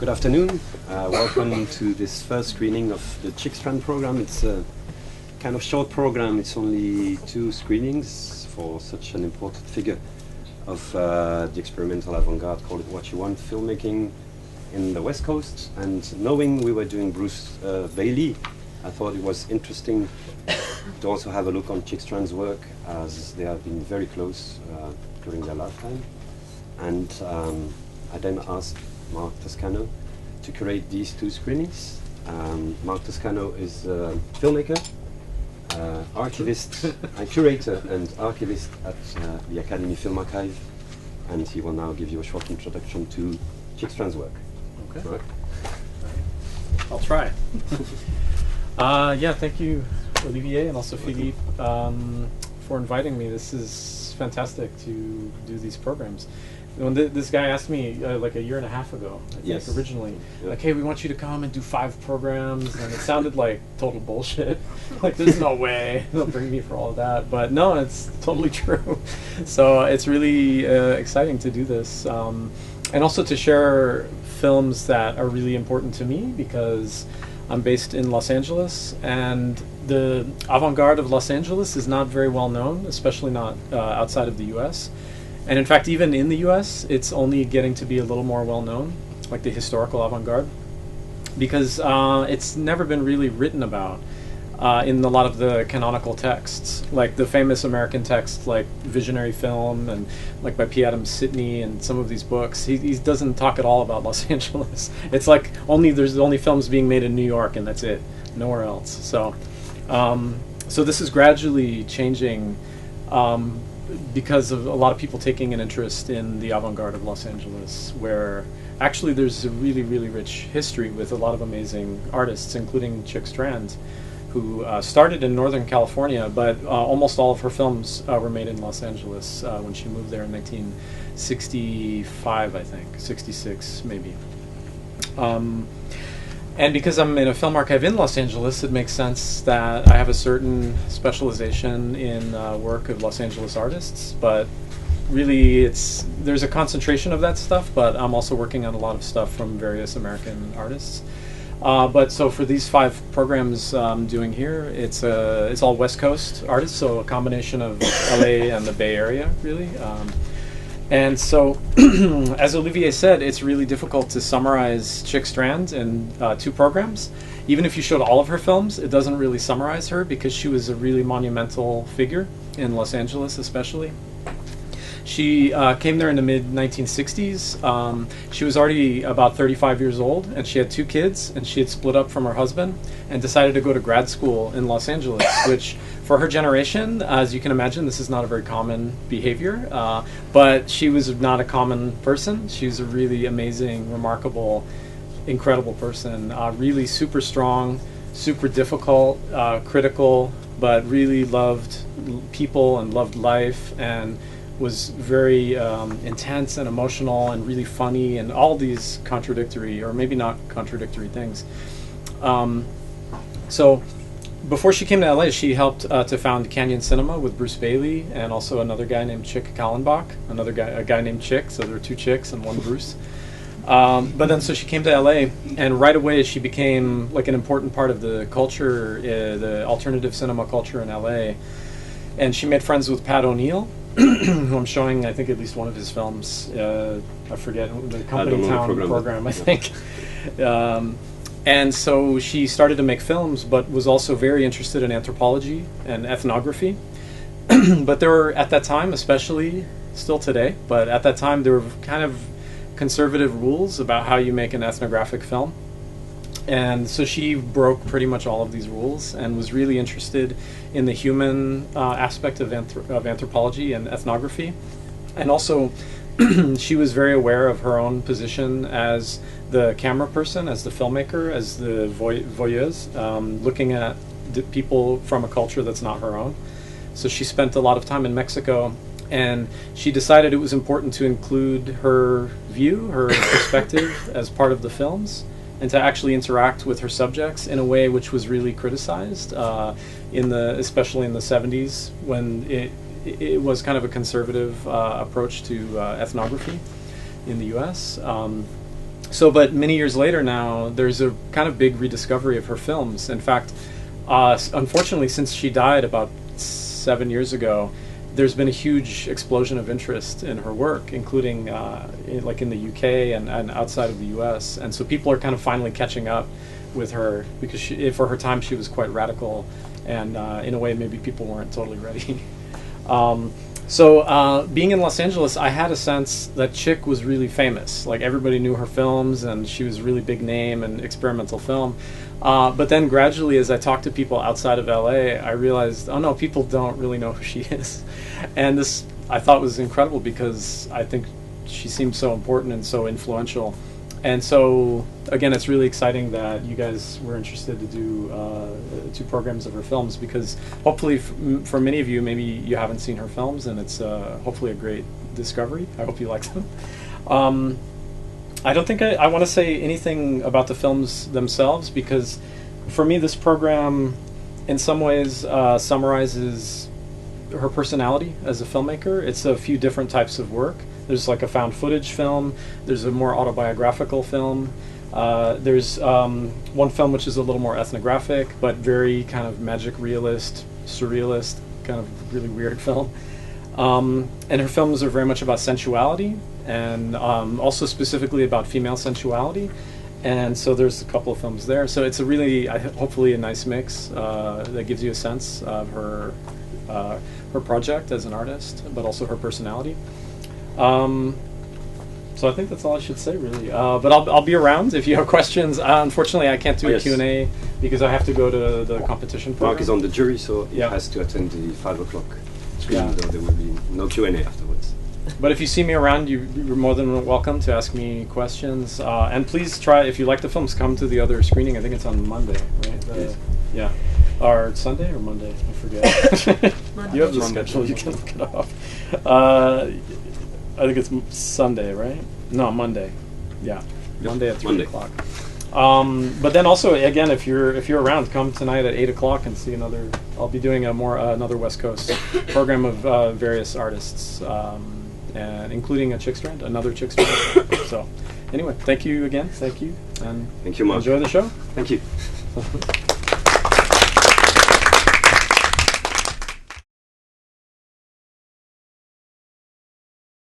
Good afternoon. Welcome to this first screening of the Strand program. It's a kind of short program. It's only 2 screenings for such an important figure of the experimental avant-garde, call it what you want, filmmaking in the West Coast. And knowing we were doing Bruce Bailey, I thought it was interesting to also have a look on Strand's work, as they have been very close during their lifetime. And I then asked Mark Toscano to curate these 2 screenings. Mark Toscano is a filmmaker, archivist, a curator and archivist at the Academy Film Archive, and he will now give you a short introduction to Strand's work. Okay. Right? I'll try. Yeah, thank you, Olivier, and also Philippe, for inviting me. This is fantastic to do these programs. When this guy asked me like a year and a half ago, I think originally, like, hey, we want you to come and do 5 programs, and it sounded like total bullshit. Like, there's no way they'll bring me for all of that. But no, it's totally true. So it's really exciting to do this, and also to share films that are really important to me, because I'm based in Los Angeles, and the avant-garde of Los Angeles is not very well known, especially not outside of the US. And in fact, even in the US, it's only getting to be a little more well known, like the historical avant-garde, because it's never been really written about in a lot of the canonical texts, like the famous American texts like Visionary Film and like by P. Adams Sidney and some of these books. He doesn't talk at all about Los Angeles. It's like there's only films being made in New York, and that's it, nowhere else. So, so this is gradually changing. Because of a lot of people taking an interest in the avant-garde of Los Angeles, where actually there's a really, really rich history with a lot of amazing artists, including Strand, who started in Northern California, but almost all of her films were made in Los Angeles when she moved there in 1965, I think, 66 maybe. And because I'm in a film archive in Los Angeles, it makes sense that I have a certain specialization in work of Los Angeles artists. But really, there's a concentration of that stuff, but I'm also working on a lot of stuff from various American artists. But so for these 5 programs I'm doing here, it's all West Coast artists, so a combination of LA and the Bay Area, really. And so, as Olivier said, it's really difficult to summarize Strand in 2 programs. Even if you showed all of her films, it doesn't really summarize her, because she was a really monumental figure in Los Angeles, especially. She came there in the mid-1960s. She was already about 35 years old, and she had 2 kids, and she had split up from her husband and decided to go to grad school in Los Angeles, which for her generation, as you can imagine, this is not a very common behavior, but she was not a common person. She was a really amazing, remarkable, incredible person, really super strong, super difficult, critical, but really loved people and loved life, and was very intense and emotional and really funny, and all these contradictory, or maybe not contradictory things. So before she came to LA, she helped to found Canyon Cinema with Bruce Bailey and also another guy named Chick Kallenbach, a guy named Chick, so there were 2 Chicks and 1 Bruce. But then so she came to LA, and right away she became like an important part of the culture, the alternative cinema culture in LA. And she made friends with Pat O'Neill, who I'm showing, I think, at least one of his films. I forget, the Company Town program, I think. And so she started to make films, but was also very interested in anthropology and ethnography. But there were, at that time, especially still today, but at that time there were kind of conservative rules about how you make an ethnographic film. And so she broke pretty much all of these rules and was really interested in the human aspect of anthropology and ethnography. And also, she was very aware of her own position as the camera person, as the filmmaker, as the voyeuse, looking at people from a culture that's not her own. So she spent a lot of time in Mexico, and she decided it was important to include her view, her perspective, as part of the films, and to actually interact with her subjects in a way which was really criticized, especially in the 70s, when it was kind of a conservative approach to ethnography in the US. So, but many years later now, there's a kind of big rediscovery of her films. In fact, unfortunately, since she died about 7 years ago, there's been a huge explosion of interest in her work, including like in the UK and outside of the US. And so people are kind of finally catching up with her, because for her time she was quite radical, and in a way maybe people weren't totally ready. So being in Los Angeles, I had a sense that Chick was really famous. Like, everybody knew her films, and she was a really big name in experimental film. But then gradually, as I talked to people outside of LA, I realized, oh no, people don't really know who she is. And this, I thought, was incredible, because I think she seemed so important and so influential. And so, again, it's really exciting that you guys were interested to do 2 programs of her films, because hopefully for many of you, maybe you haven't seen her films, and it's hopefully a great discovery. I hope you like them. I don't think I want to say anything about the films themselves, because for me this program in some ways summarizes her personality as a filmmaker. It's a few different types of work. There's like a found footage film, there's a more autobiographical film, there's one film which is a little more ethnographic, but very kind of magic realist, surrealist, kind of really weird film. And her films are very much about sensuality, and also specifically about female sensuality. And so there's a couple of films there. So it's a really, hopefully a nice mix that gives you a sense of her project as an artist, but also her personality. So I think that's all I should say, really. But I'll be around if you have questions. Unfortunately, I can't do a Q&A because I have to go to the competition program. Mark is on the jury, so he has to attend the 5 o'clock screening, though there will be no Q&A afterwards. But if you see me around, you're more than welcome to ask me questions. And please try, if you like the films, come to the other screening. I think it's on Monday, right? Yes. Yeah. Or Sunday or Monday? I forget. Monday. You have the schedule, you can look it up. I think it's Sunday, right? No, Monday. Yeah, Yep. Monday at 3 Monday. o'clock. But then also, again, if you're around, come tonight at 8 o'clock and see another. I'll be doing another West Coast program of various artists, and including another Chick Strand. So, anyway, thank you again. Thank you, and Thank you, Mark. enjoy the show. Thank you.